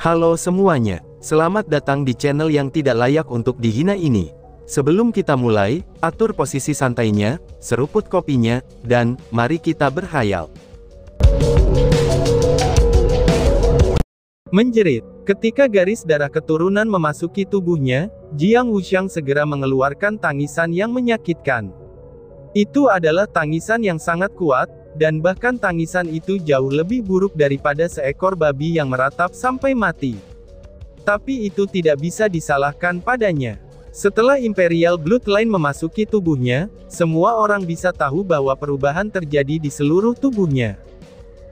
Halo semuanya, selamat datang di channel yang tidak layak untuk dihina ini. Sebelum kita mulai, atur posisi santainya, seruput kopinya, dan mari kita berkhayal. Menjerit. Ketika garis darah keturunan memasuki tubuhnya, Jiang Wuxiang segera mengeluarkan tangisan yang menyakitkan. Itu adalah tangisan yang sangat kuat, dan bahkan tangisan itu jauh lebih buruk daripada seekor babi yang meratap sampai mati. Tapi itu tidak bisa disalahkan padanya. Setelah Imperial Bloodline memasuki tubuhnya, semua orang bisa tahu bahwa perubahan terjadi di seluruh tubuhnya.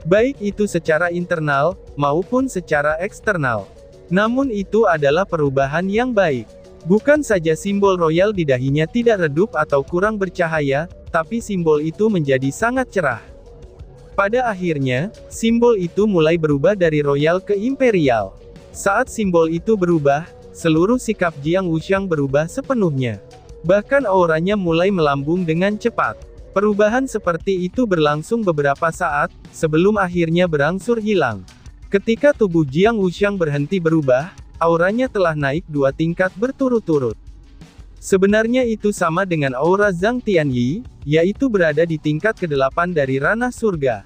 Baik itu secara internal, maupun secara eksternal. Namun itu adalah perubahan yang baik. Bukan saja simbol royal di dahinya tidak redup atau kurang bercahaya, tapi simbol itu menjadi sangat cerah. Pada akhirnya, simbol itu mulai berubah dari royal ke imperial. Saat simbol itu berubah, seluruh sikap Jiang Wuxiang berubah sepenuhnya. Bahkan auranya mulai melambung dengan cepat. Perubahan seperti itu berlangsung beberapa saat, sebelum akhirnya berangsur hilang. Ketika tubuh Jiang Wuxiang berhenti berubah, auranya telah naik 2 tingkat berturut-turut. Sebenarnya itu sama dengan aura Zhang Tianyi, yaitu berada di tingkat ke-8 dari ranah surga.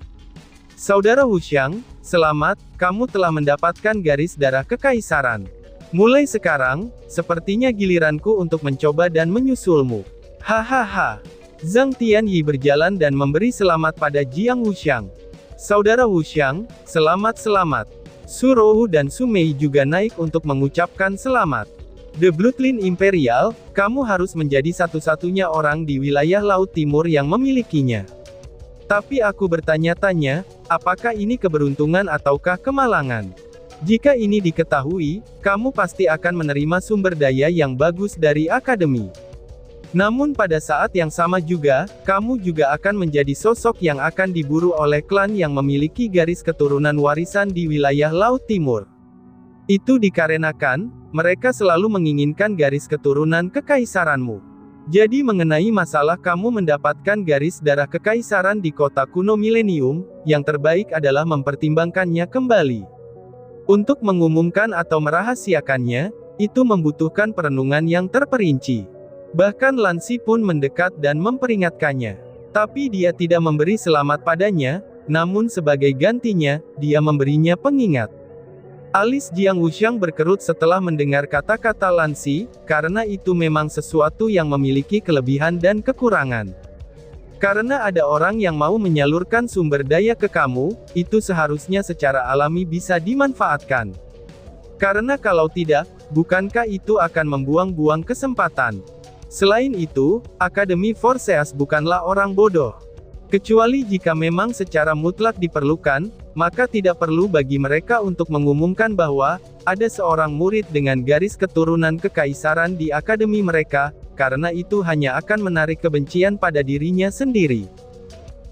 Saudara Wuxiang, selamat, kamu telah mendapatkan garis darah kekaisaran. Mulai sekarang, sepertinya giliranku untuk mencoba dan menyusulmu. Hahaha. Zhang Tianyi berjalan dan memberi selamat pada Jiang Wuxiang. Saudara Wuxiang, selamat-selamat. Su Rouhu dan Su Mei juga naik untuk mengucapkan selamat. The Bloodline Imperial, kamu harus menjadi satu-satunya orang di wilayah Laut Timur yang memilikinya. Tapi aku bertanya-tanya, apakah ini keberuntungan ataukah kemalangan? Jika ini diketahui, kamu pasti akan menerima sumber daya yang bagus dari akademi. Namun pada saat yang sama juga, kamu juga akan menjadi sosok yang akan diburu oleh klan yang memiliki garis keturunan warisan di wilayah Laut Timur. Itu dikarenakan, mereka selalu menginginkan garis keturunan kekaisaranmu. Jadi mengenai masalah kamu mendapatkan garis darah kekaisaran di kota kuno Millennium, yang terbaik adalah mempertimbangkannya kembali. Untuk mengumumkan atau merahasiakannya, itu membutuhkan perenungan yang terperinci. Bahkan Lan Xi pun mendekat dan memperingatkannya. Tapi dia tidak memberi selamat padanya, namun sebagai gantinya, dia memberinya pengingat. Alis Jiang Wuxiang berkerut setelah mendengar kata-kata Lan Xi, karena itu memang sesuatu yang memiliki kelebihan dan kekurangan. Karena ada orang yang mau menyalurkan sumber daya ke kamu, itu seharusnya secara alami bisa dimanfaatkan. Karena kalau tidak, bukankah itu akan membuang-buang kesempatan? Selain itu, Akademi Forseas bukanlah orang bodoh. Kecuali jika memang secara mutlak diperlukan, maka tidak perlu bagi mereka untuk mengumumkan bahwa ada seorang murid dengan garis keturunan kekaisaran di akademi mereka, karena itu hanya akan menarik kebencian pada dirinya sendiri.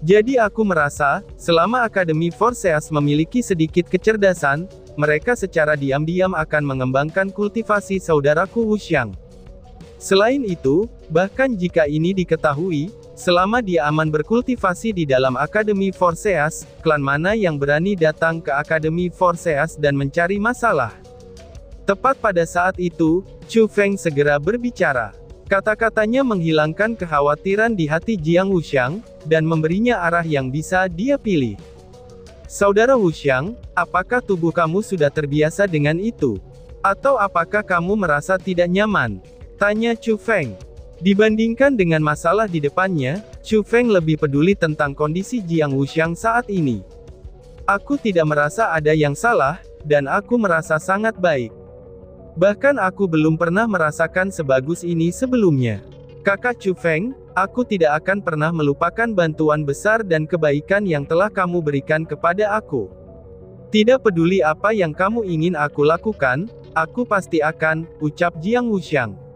Jadi aku merasa, selama Akademi Forseas memiliki sedikit kecerdasan, mereka secara diam-diam akan mengembangkan kultivasi saudaraku Wuxiang. Selain itu, bahkan jika ini diketahui, selama dia aman berkultivasi di dalam Akademi Forseas, klan mana yang berani datang ke Akademi Forseas dan mencari masalah? Tepat pada saat itu, Chu Feng segera berbicara. Kata-katanya menghilangkan kekhawatiran di hati Jiang Wuxiang, dan memberinya arah yang bisa dia pilih. Saudara Wuxiang, apakah tubuh kamu sudah terbiasa dengan itu? Atau apakah kamu merasa tidak nyaman? Tanya Chu Feng. Dibandingkan dengan masalah di depannya, Chu Feng lebih peduli tentang kondisi Jiang Wuxiang saat ini. Aku tidak merasa ada yang salah, dan aku merasa sangat baik. Bahkan aku belum pernah merasakan sebagus ini sebelumnya. Kakak Chu Feng, aku tidak akan pernah melupakan bantuan besar dan kebaikan yang telah kamu berikan kepada aku. Tidak peduli apa yang kamu ingin aku lakukan, aku pasti akan, ucap Jiang Wuxiang.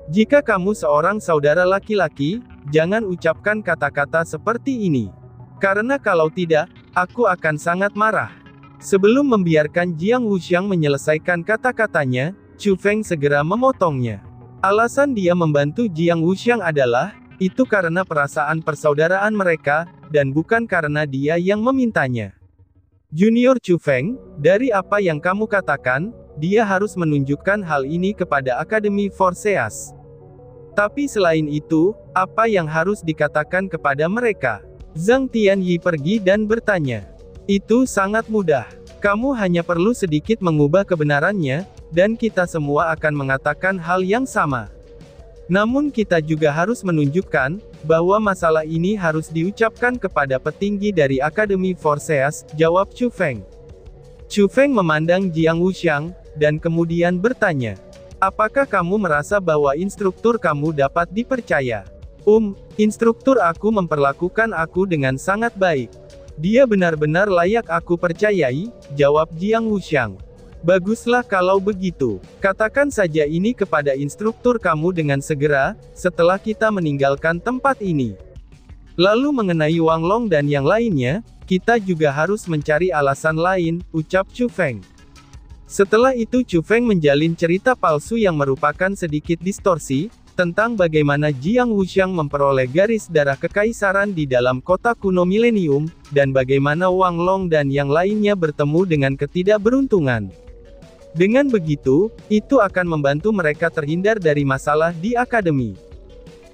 Jika kamu seorang saudara laki-laki, jangan ucapkan kata-kata seperti ini. Karena kalau tidak, aku akan sangat marah. Sebelum membiarkan Jiang Wuxiang menyelesaikan kata-katanya, Chu Feng segera memotongnya. Alasan dia membantu Jiang Wuxiang adalah, itu karena perasaan persaudaraan mereka, dan bukan karena dia yang memintanya. Junior Chu Feng, dari apa yang kamu katakan, dia harus menunjukkan hal ini kepada Akademi Forseas. Tapi selain itu, apa yang harus dikatakan kepada mereka? Zhang Tianyi pergi dan bertanya. Itu sangat mudah. Kamu hanya perlu sedikit mengubah kebenarannya, dan kita semua akan mengatakan hal yang sama. Namun kita juga harus menunjukkan, bahwa masalah ini harus diucapkan kepada petinggi dari Akademi Forseas, jawab Chu Feng. Chu Feng memandang Jiang Wuxiang, dan kemudian bertanya. Apakah kamu merasa bahwa instruktur kamu dapat dipercaya? Instruktur aku memperlakukan aku dengan sangat baik. Dia benar-benar layak aku percayai, jawab Jiang Wuxiang. Baguslah kalau begitu. Katakan saja ini kepada instruktur kamu dengan segera, setelah kita meninggalkan tempat ini. Lalu mengenai Wang Long dan yang lainnya, kita juga harus mencari alasan lain, ucap Chu Feng. Setelah itu Chu Feng menjalin cerita palsu yang merupakan sedikit distorsi, tentang bagaimana Jiang Wuxiang memperoleh garis darah kekaisaran di dalam kota kuno milenium, dan bagaimana Wang Long dan yang lainnya bertemu dengan ketidakberuntungan. Dengan begitu, itu akan membantu mereka terhindar dari masalah di akademi.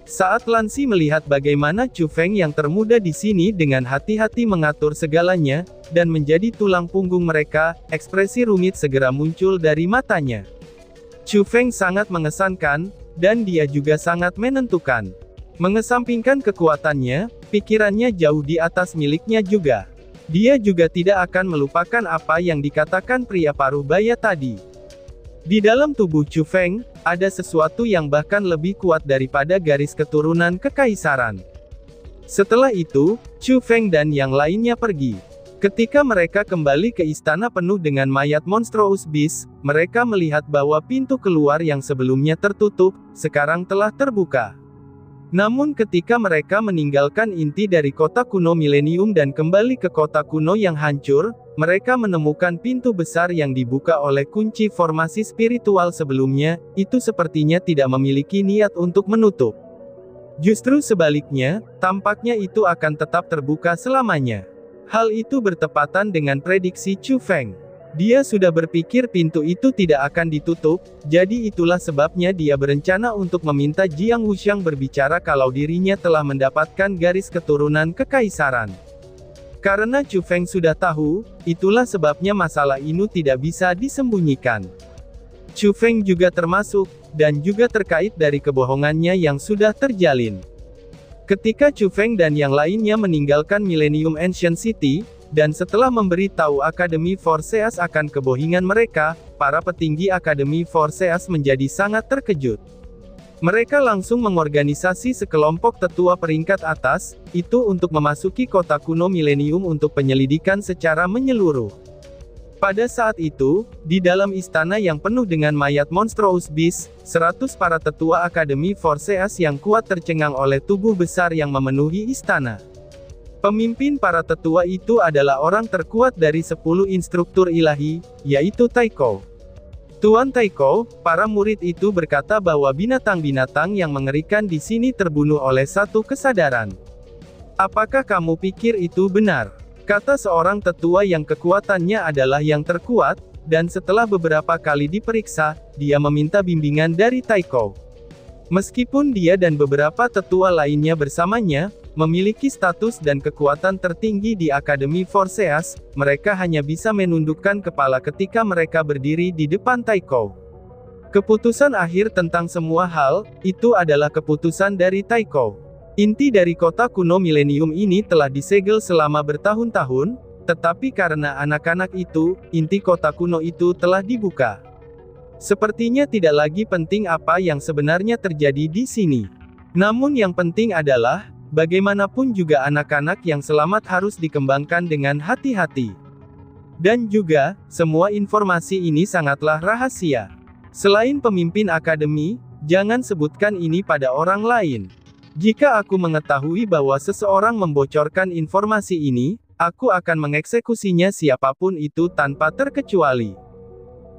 Saat Lan Xi melihat bagaimana Chu Feng yang termuda di sini dengan hati-hati mengatur segalanya, dan menjadi tulang punggung mereka, ekspresi rumit segera muncul dari matanya. Chu Feng sangat mengesankan, dan dia juga sangat menentukan. Mengesampingkan kekuatannya, pikirannya jauh di atas miliknya juga. Dia juga tidak akan melupakan apa yang dikatakan pria paruh baya tadi. Di dalam tubuh Chu Feng, ada sesuatu yang bahkan lebih kuat daripada garis keturunan kekaisaran. Setelah itu, Chu Feng dan yang lainnya pergi. Ketika mereka kembali ke istana penuh dengan mayat Monstrous Beast, mereka melihat bahwa pintu keluar yang sebelumnya tertutup, sekarang telah terbuka. Namun ketika mereka meninggalkan inti dari kota kuno milenium dan kembali ke kota kuno yang hancur, mereka menemukan pintu besar yang dibuka oleh kunci formasi spiritual sebelumnya, itu sepertinya tidak memiliki niat untuk menutup. Justru sebaliknya, tampaknya itu akan tetap terbuka selamanya. Hal itu bertepatan dengan prediksi Chu Feng. Dia sudah berpikir pintu itu tidak akan ditutup, jadi itulah sebabnya dia berencana untuk meminta Jiang Wuxiang berbicara kalau dirinya telah mendapatkan garis keturunan kekaisaran. Karena Chu Feng sudah tahu, itulah sebabnya masalah ini tidak bisa disembunyikan. Chu Feng juga termasuk, dan juga terkait dari kebohongannya yang sudah terjalin. Ketika Chu Feng dan yang lainnya meninggalkan Millennium Ancient City, dan setelah memberi tahu Akademi Forseas akan kebohongan mereka, para petinggi Akademi Forseas menjadi sangat terkejut. Mereka langsung mengorganisasi sekelompok tetua peringkat atas, itu untuk memasuki kota kuno milenium untuk penyelidikan secara menyeluruh. Pada saat itu, di dalam istana yang penuh dengan mayat Monstrous Beast, 100 para tetua Akademi Forseas yang kuat tercengang oleh tubuh besar yang memenuhi istana. Pemimpin para tetua itu adalah orang terkuat dari 10 instruktur ilahi, yaitu Taiko. Tuan Taiko, para murid itu berkata bahwa binatang-binatang yang mengerikan di sini terbunuh oleh satu kesadaran. Apakah kamu pikir itu benar? Kata seorang tetua yang kekuatannya adalah yang terkuat, dan setelah beberapa kali diperiksa, dia meminta bimbingan dari Taiko. Meskipun dia dan beberapa tetua lainnya bersamanya, memiliki status dan kekuatan tertinggi di Akademi Forseas, mereka hanya bisa menundukkan kepala ketika mereka berdiri di depan Taiko. Keputusan akhir tentang semua hal, itu adalah keputusan dari Taiko. Inti dari kota kuno milenium ini telah disegel selama bertahun-tahun, tetapi karena anak-anak itu, inti kota kuno itu telah dibuka. Sepertinya tidak lagi penting apa yang sebenarnya terjadi di sini. Namun yang penting adalah, bagaimanapun juga anak-anak yang selamat harus dikembangkan dengan hati-hati. Dan juga, semua informasi ini sangatlah rahasia. Selain pemimpin akademi, jangan sebutkan ini pada orang lain. Jika aku mengetahui bahwa seseorang membocorkan informasi ini, aku akan mengeksekusinya siapapun itu tanpa terkecuali.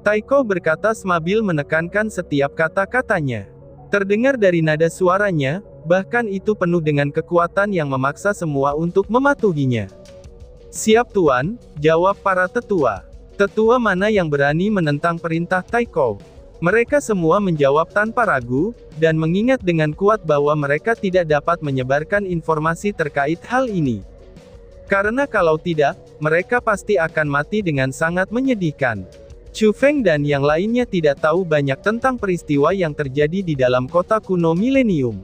Taiko berkata sambil menekankan setiap kata-katanya. Terdengar dari nada suaranya, bahkan itu penuh dengan kekuatan yang memaksa semua untuk mematuhinya. Siap tuan, jawab para tetua. Tetua mana yang berani menentang perintah Taiko? Mereka semua menjawab tanpa ragu, dan mengingat dengan kuat bahwa mereka tidak dapat menyebarkan informasi terkait hal ini. Karena kalau tidak, mereka pasti akan mati dengan sangat menyedihkan. Chu Feng dan yang lainnya tidak tahu banyak tentang peristiwa yang terjadi di dalam kota kuno milenium.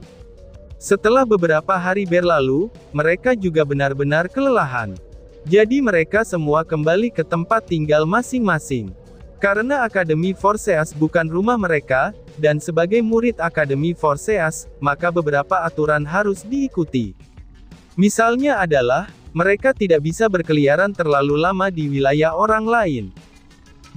Setelah beberapa hari berlalu, mereka juga benar-benar kelelahan. Jadi mereka semua kembali ke tempat tinggal masing-masing. Karena Akademi Forseas bukan rumah mereka, dan sebagai murid Akademi Forseas, maka beberapa aturan harus diikuti. Misalnya adalah, mereka tidak bisa berkeliaran terlalu lama di wilayah orang lain.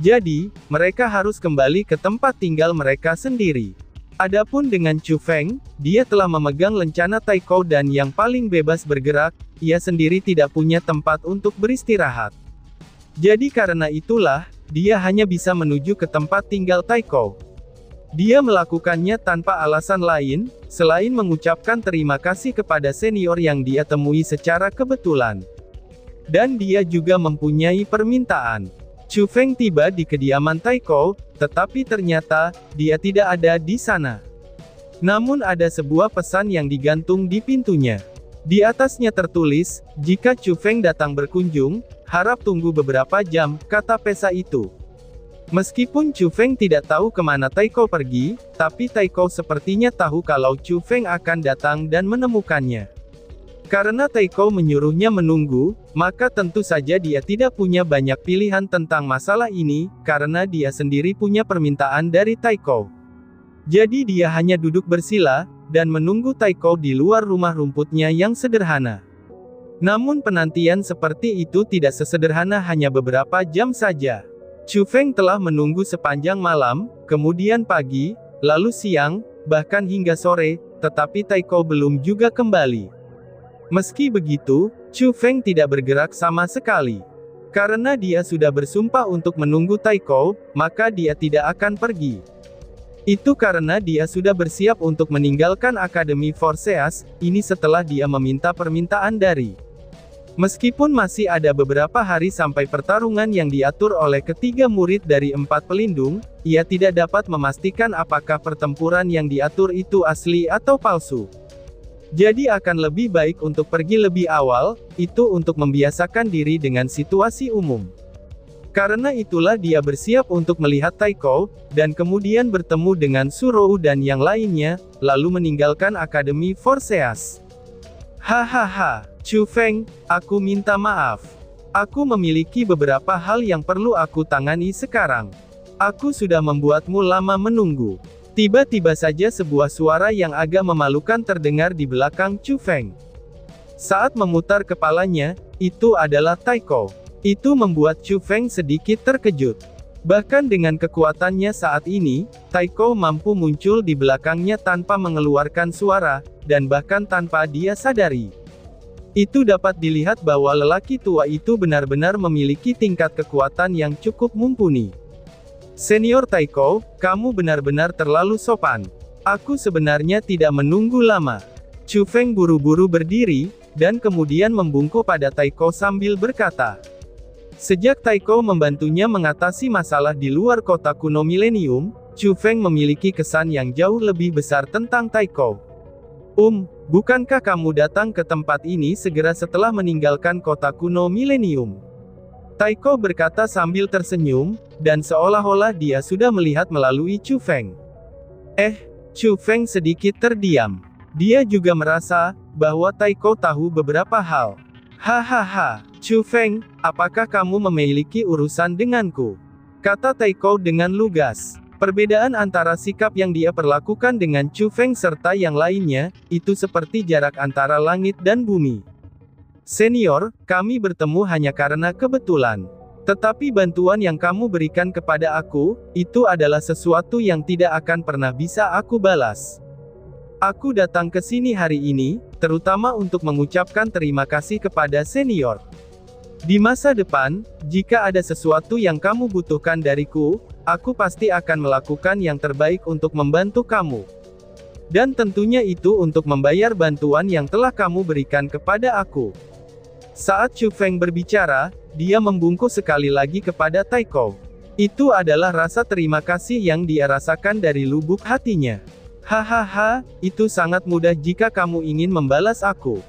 Jadi, mereka harus kembali ke tempat tinggal mereka sendiri. Adapun dengan Chu Feng, dia telah memegang lencana Taiko dan yang paling bebas bergerak, ia sendiri tidak punya tempat untuk beristirahat. Jadi karena itulah, dia hanya bisa menuju ke tempat tinggal Taiko. Dia melakukannya tanpa alasan lain, selain mengucapkan terima kasih kepada senior yang dia temui secara kebetulan. Dan dia juga mempunyai permintaan. Chu Feng tiba di kediaman Taiko, tetapi ternyata, dia tidak ada di sana. Namun ada sebuah pesan yang digantung di pintunya. Di atasnya tertulis, jika Chu Feng datang berkunjung, harap tunggu beberapa jam, kata pesa itu. Meskipun Chu Feng tidak tahu kemana Taiko pergi, tapi Taiko sepertinya tahu kalau Chu Feng akan datang dan menemukannya. Karena Taiko menyuruhnya menunggu, maka tentu saja dia tidak punya banyak pilihan tentang masalah ini, karena dia sendiri punya permintaan dari Taiko. Jadi dia hanya duduk bersila, dan menunggu Taiko di luar rumah rumputnya yang sederhana. Namun penantian seperti itu tidak sesederhana hanya beberapa jam saja. Chu Feng telah menunggu sepanjang malam, kemudian pagi, lalu siang, bahkan hingga sore, tetapi Taiko belum juga kembali. Meski begitu, Chu Feng tidak bergerak sama sekali. Karena dia sudah bersumpah untuk menunggu Taiko, maka dia tidak akan pergi. Itu karena dia sudah bersiap untuk meninggalkan Akademi Forseas, ini setelah dia meminta permintaan dari. Meskipun masih ada beberapa hari sampai pertarungan yang diatur oleh ketiga murid dari 4 pelindung, ia tidak dapat memastikan apakah pertempuran yang diatur itu asli atau palsu. Jadi akan lebih baik untuk pergi lebih awal, itu untuk membiasakan diri dengan situasi umum. Karena itulah dia bersiap untuk melihat Taiko, dan kemudian bertemu dengan Surou dan yang lainnya, lalu meninggalkan Akademi Forseas. Hahaha, Chu Feng, aku minta maaf. Aku memiliki beberapa hal yang perlu aku tangani sekarang. Aku sudah membuatmu lama menunggu. Tiba-tiba saja sebuah suara yang agak memalukan terdengar di belakang Chu Feng. Saat memutar kepalanya, itu adalah Taiko. Itu membuat Chu Feng sedikit terkejut. Bahkan dengan kekuatannya saat ini, Taiko mampu muncul di belakangnya tanpa mengeluarkan suara, dan bahkan tanpa dia sadari. Itu dapat dilihat bahwa lelaki tua itu benar-benar memiliki tingkat kekuatan yang cukup mumpuni. Senior Taiko, kamu benar-benar terlalu sopan. Aku sebenarnya tidak menunggu lama. Chu Feng buru-buru berdiri, dan kemudian membungkuk pada Taiko sambil berkata. Sejak Taiko membantunya mengatasi masalah di luar kota kuno milenium, Chu Feng memiliki kesan yang jauh lebih besar tentang Taiko. Bukankah kamu datang ke tempat ini segera setelah meninggalkan kota kuno milenium? Taiko berkata sambil tersenyum, dan seolah-olah dia sudah melihat melalui Chu Feng. Chu Feng sedikit terdiam. Dia juga merasa bahwa Taiko tahu beberapa hal. Hahaha, Chu Feng, apakah kamu memiliki urusan denganku? Kata Taiko dengan lugas. Perbedaan antara sikap yang dia perlakukan dengan Chu Feng serta yang lainnya, itu seperti jarak antara langit dan bumi. Senior, kami bertemu hanya karena kebetulan. Tetapi bantuan yang kamu berikan kepada aku, itu adalah sesuatu yang tidak akan pernah bisa aku balas. Aku datang ke sini hari ini, terutama untuk mengucapkan terima kasih kepada senior. Di masa depan, jika ada sesuatu yang kamu butuhkan dariku, aku pasti akan melakukan yang terbaik untuk membantu kamu. Dan tentunya itu untuk membayar bantuan yang telah kamu berikan kepada aku. Saat Chu Feng berbicara, dia membungkuk sekali lagi kepada Taiko. Itu adalah rasa terima kasih yang dia rasakan dari lubuk hatinya. Hahaha, itu sangat mudah jika kamu ingin membalas aku.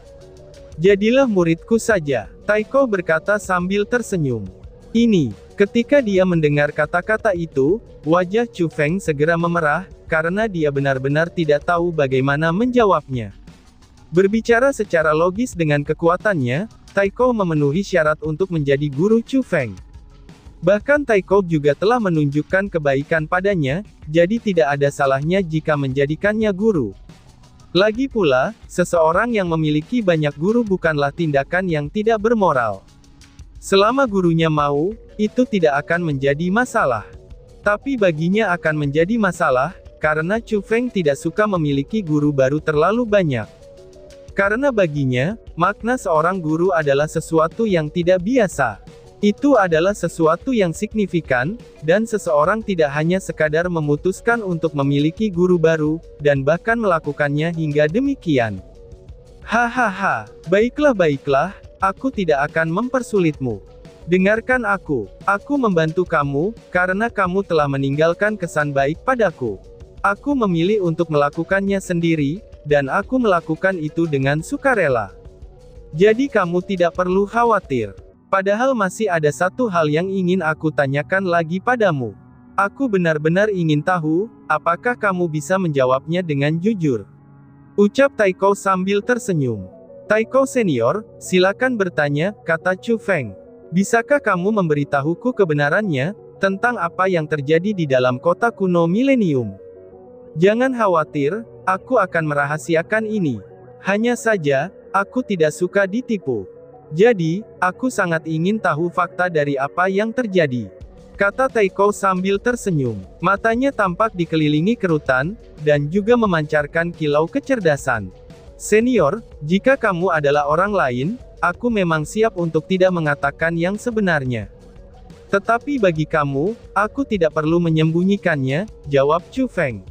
Jadilah muridku saja, Taiko berkata sambil tersenyum. Ketika dia mendengar kata-kata itu, wajah Chu Feng segera memerah, karena dia benar-benar tidak tahu bagaimana menjawabnya. Berbicara secara logis dengan kekuatannya, Taiko memenuhi syarat untuk menjadi guru Chu Feng. Bahkan Taiko juga telah menunjukkan kebaikan padanya, jadi tidak ada salahnya jika menjadikannya guru. Lagi pula, seseorang yang memiliki banyak guru bukanlah tindakan yang tidak bermoral. Selama gurunya mau, itu tidak akan menjadi masalah. Tapi baginya akan menjadi masalah, karena Chu Feng tidak suka memiliki guru baru terlalu banyak. Karena baginya, makna seorang guru adalah sesuatu yang tidak biasa. Itu adalah sesuatu yang signifikan, dan seseorang tidak hanya sekadar memutuskan untuk memiliki guru baru, dan bahkan melakukannya hingga demikian. Hahaha, baiklah, aku tidak akan mempersulitmu. Dengarkan aku membantu kamu, karena kamu telah meninggalkan kesan baik padaku. Aku memilih untuk melakukannya sendiri, dan aku melakukan itu dengan sukarela. Jadi kamu tidak perlu khawatir. Padahal masih ada satu hal yang ingin aku tanyakan lagi padamu. Aku benar-benar ingin tahu, apakah kamu bisa menjawabnya dengan jujur? Ucap Taiko sambil tersenyum. Taiko senior, silakan bertanya, kata Chu Feng. Bisakah kamu memberitahuku kebenarannya, tentang apa yang terjadi di dalam kota kuno milenium? Jangan khawatir, aku akan merahasiakan ini. Hanya saja, aku tidak suka ditipu. Jadi, aku sangat ingin tahu fakta dari apa yang terjadi. Kata Taiko sambil tersenyum. Matanya tampak dikelilingi kerutan, dan juga memancarkan kilau kecerdasan. Senior, jika kamu adalah orang lain, aku memang siap untuk tidak mengatakan yang sebenarnya. Tetapi bagi kamu, aku tidak perlu menyembunyikannya, jawab Chu Feng.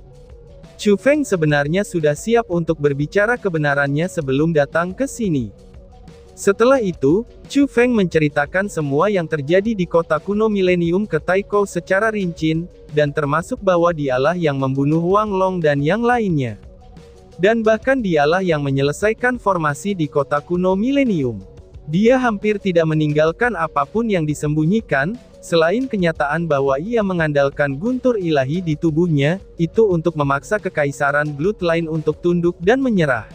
Chu Feng sebenarnya sudah siap untuk berbicara kebenarannya sebelum datang ke sini. Setelah itu, Chu Feng menceritakan semua yang terjadi di kota kuno milenium ke Taiko secara rinci, dan termasuk bahwa dialah yang membunuh Wang Long dan yang lainnya. Dan bahkan dialah yang menyelesaikan formasi di kota kuno milenium. Dia hampir tidak meninggalkan apapun yang disembunyikan, selain kenyataan bahwa ia mengandalkan guntur ilahi di tubuhnya, itu untuk memaksa kekaisaran Bloodline untuk tunduk dan menyerah.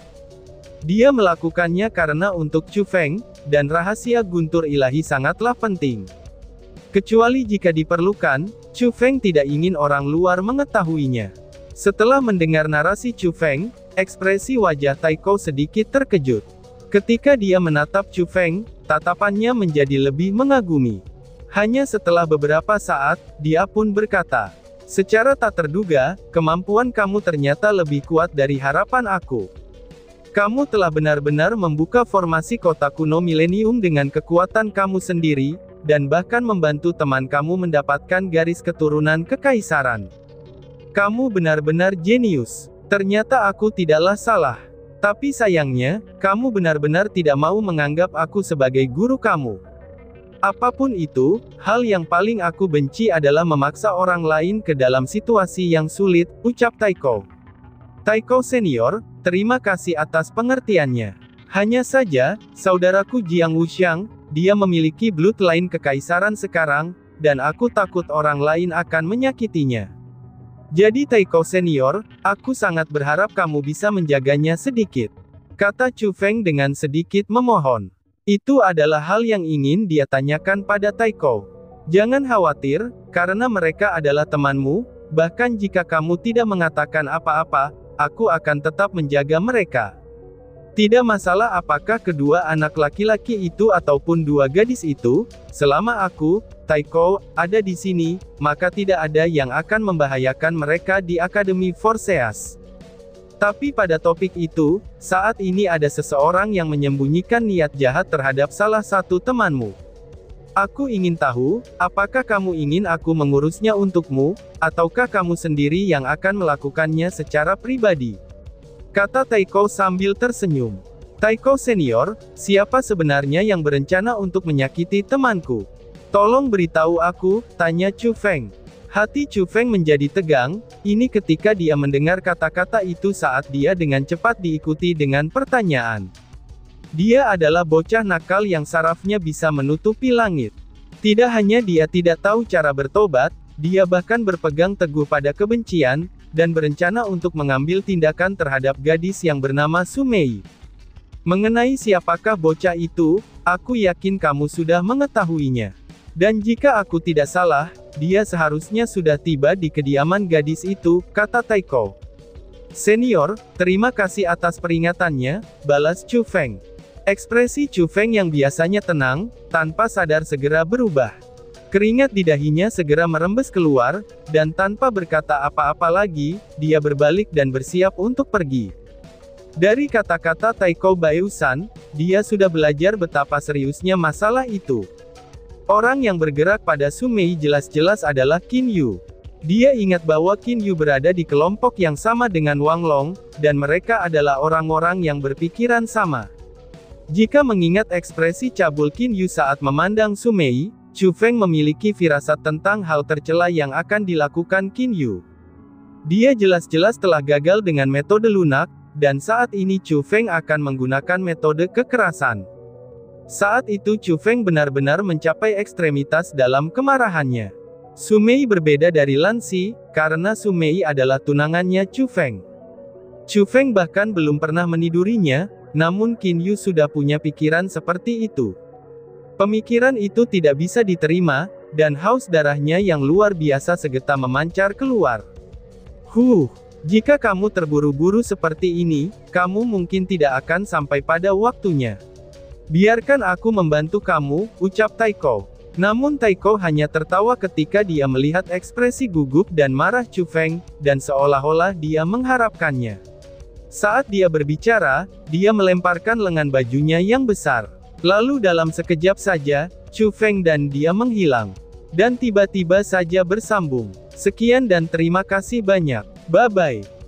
Dia melakukannya karena untuk Chu Feng, dan rahasia guntur ilahi sangatlah penting. Kecuali jika diperlukan, Chu Feng tidak ingin orang luar mengetahuinya. Setelah mendengar narasi Chu Feng, ekspresi wajah Taiko sedikit terkejut. Ketika dia menatap Chu Feng, tatapannya menjadi lebih mengagumi. Hanya setelah beberapa saat, dia pun berkata, "Secara tak terduga, kemampuan kamu ternyata lebih kuat dari harapan aku. Kamu telah benar-benar membuka formasi kota kuno milenium dengan kekuatan kamu sendiri, dan bahkan membantu teman kamu mendapatkan garis keturunan kekaisaran. Kamu benar-benar jenius. Ternyata aku tidaklah salah. Tapi sayangnya, kamu benar-benar tidak mau menganggap aku sebagai guru kamu. Apapun itu, hal yang paling aku benci adalah memaksa orang lain ke dalam situasi yang sulit," ucap Taiko. Taiko senior, terima kasih atas pengertiannya. Hanya saja, saudaraku Jiang Wuxiang, dia memiliki bloodline kekaisaran sekarang, dan aku takut orang lain akan menyakitinya. Jadi Taiko senior, aku sangat berharap kamu bisa menjaganya sedikit. Kata Chu Feng dengan sedikit memohon. Itu adalah hal yang ingin dia tanyakan pada Taiko. Jangan khawatir, karena mereka adalah temanmu, bahkan jika kamu tidak mengatakan apa-apa, aku akan tetap menjaga mereka. Tidak masalah apakah kedua anak laki-laki itu ataupun dua gadis itu, selama aku, Taiko, ada di sini, maka tidak ada yang akan membahayakan mereka di Akademi Forseas. Tapi pada topik itu, saat ini ada seseorang yang menyembunyikan niat jahat terhadap salah satu temanmu. Aku ingin tahu, apakah kamu ingin aku mengurusnya untukmu, ataukah kamu sendiri yang akan melakukannya secara pribadi? Kata Taiko sambil tersenyum. Taiko senior, siapa sebenarnya yang berencana untuk menyakiti temanku? Tolong beritahu aku, tanya Chu Feng. Hati Chu Feng menjadi tegang, ini ketika dia mendengar kata-kata itu saat dia dengan cepat diikuti dengan pertanyaan. Dia adalah bocah nakal yang sarafnya bisa menutupi langit. Tidak hanya dia tidak tahu cara bertobat, dia bahkan berpegang teguh pada kebencian, dan berencana untuk mengambil tindakan terhadap gadis yang bernama Su Mei. Mengenai siapakah bocah itu, aku yakin kamu sudah mengetahuinya. Dan jika aku tidak salah, dia seharusnya sudah tiba di kediaman gadis itu, kata Taiko. Senior, terima kasih atas peringatannya, balas Chu Feng. Ekspresi Chu Feng yang biasanya tenang, tanpa sadar segera berubah. Keringat di dahinya segera merembes keluar, dan tanpa berkata apa-apa lagi, dia berbalik dan bersiap untuk pergi. Dari kata-kata Taiko Baeusan, dia sudah belajar betapa seriusnya masalah itu. Orang yang bergerak pada Su Mei jelas-jelas adalah Qin Yu. Dia ingat bahwa Qin Yu berada di kelompok yang sama dengan Wang Long, dan mereka adalah orang-orang yang berpikiran sama. Jika mengingat ekspresi cabul Qin Yu saat memandang Su Mei, Chu Feng memiliki firasat tentang hal tercela yang akan dilakukan Qin Yu. Dia jelas-jelas telah gagal dengan metode lunak, dan saat ini Chu Feng akan menggunakan metode kekerasan. Saat itu Chu Feng benar-benar mencapai ekstremitas dalam kemarahannya. Su Mei berbeda dari Lan Xi, karena Su Mei adalah tunangannya Chu Feng. Chu Feng bahkan belum pernah menidurinya, namun Qin Yu sudah punya pikiran seperti itu. Pemikiran itu tidak bisa diterima, dan haus darahnya yang luar biasa segera memancar keluar. Jika kamu terburu-buru seperti ini, kamu mungkin tidak akan sampai pada waktunya. Biarkan aku membantu kamu, ucap Taiko. Namun Taiko hanya tertawa ketika dia melihat ekspresi gugup dan marah Chu Feng, dan seolah-olah dia mengharapkannya. Saat dia berbicara, dia melemparkan lengan bajunya yang besar. Lalu dalam sekejap saja, Chu Feng dan dia menghilang. Dan tiba-tiba saja bersambung. Sekian dan terima kasih banyak. Bye-bye.